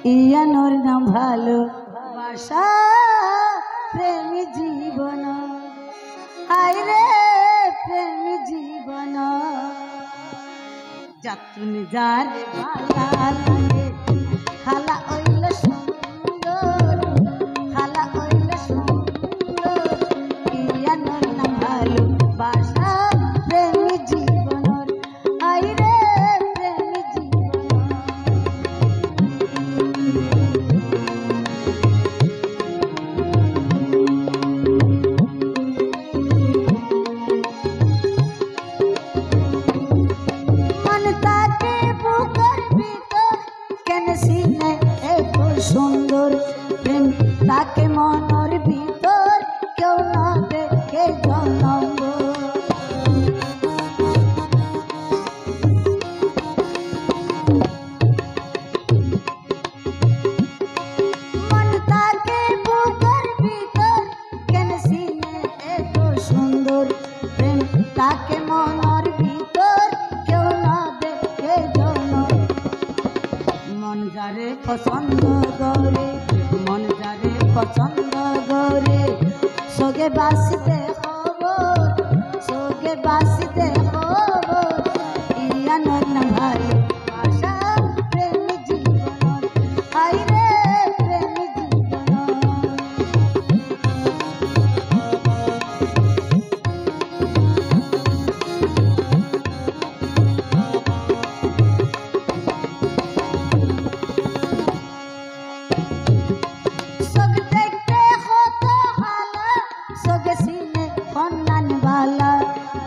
ইয়ানোর নাম ভালো বাসা প্রেমী জীবন হায় রে প্রেমী জীবন যাতুনি যারে ভালা লাগে খালা ওইল সুন্দর খালা ওইল সুন্দর ইয়ানোর নাম ভালো বাসা প্রেমী জীবন হায় রে প্রেমী জীবন সিনে এত সুন্দর প্রেম তাকে মনের ভিতর কেউ না দেখে জনম মন তাকে বুকের ভিতর কেন সিনে এত সুন্দর প্রেম তাকে মনের ভিতর কেউ না দেখে জনম মন যারে পছন্দ করে মন যারে পছন্দ করে সোগে বাসিতে খবর সোগে বাসিতে খবর ইয়ানোর নাম ভালো বাসা প্রেমী জীবন হায় রে প্রেমী জীবন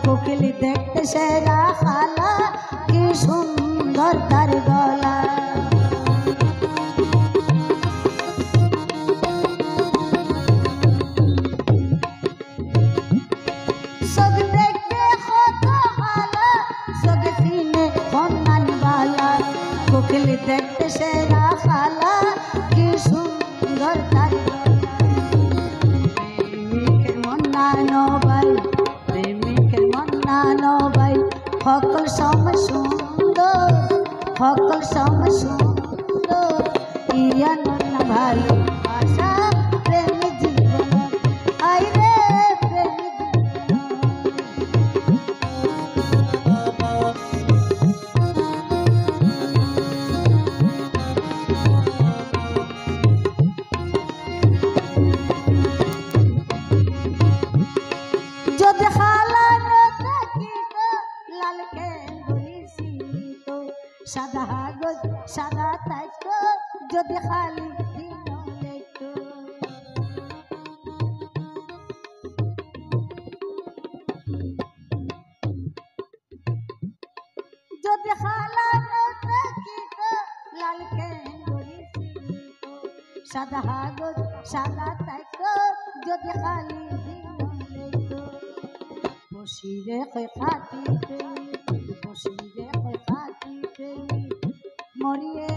কোকিল দেখতে সেরা খালা কি সুন্দর তার গলা সব দেখতে কত ভালো সব সিনে ফন্নান বালা কোকিল দেখতে সেরা খালা কি সুন্দর তার গলা প্রেমিকের মন না নবাই ভাই সকল সময় সুন্দর সকল সময় সুন্দর ইয়ানোর নাম ভালো বাসা প্রেমী জীবন হায় রে প্রেমী জীবন যদি খালা সাদা কাগজ সাদা থাকতো যদি খালি দিন দেখতো যদি খালা থাকিত লাল কেন্দ্রি সাদা কাগজ সাদা থাকতো যদি খালি দিন দেখতো বসিরে খাতিতে বসিরে খাতিতে মরিয়ে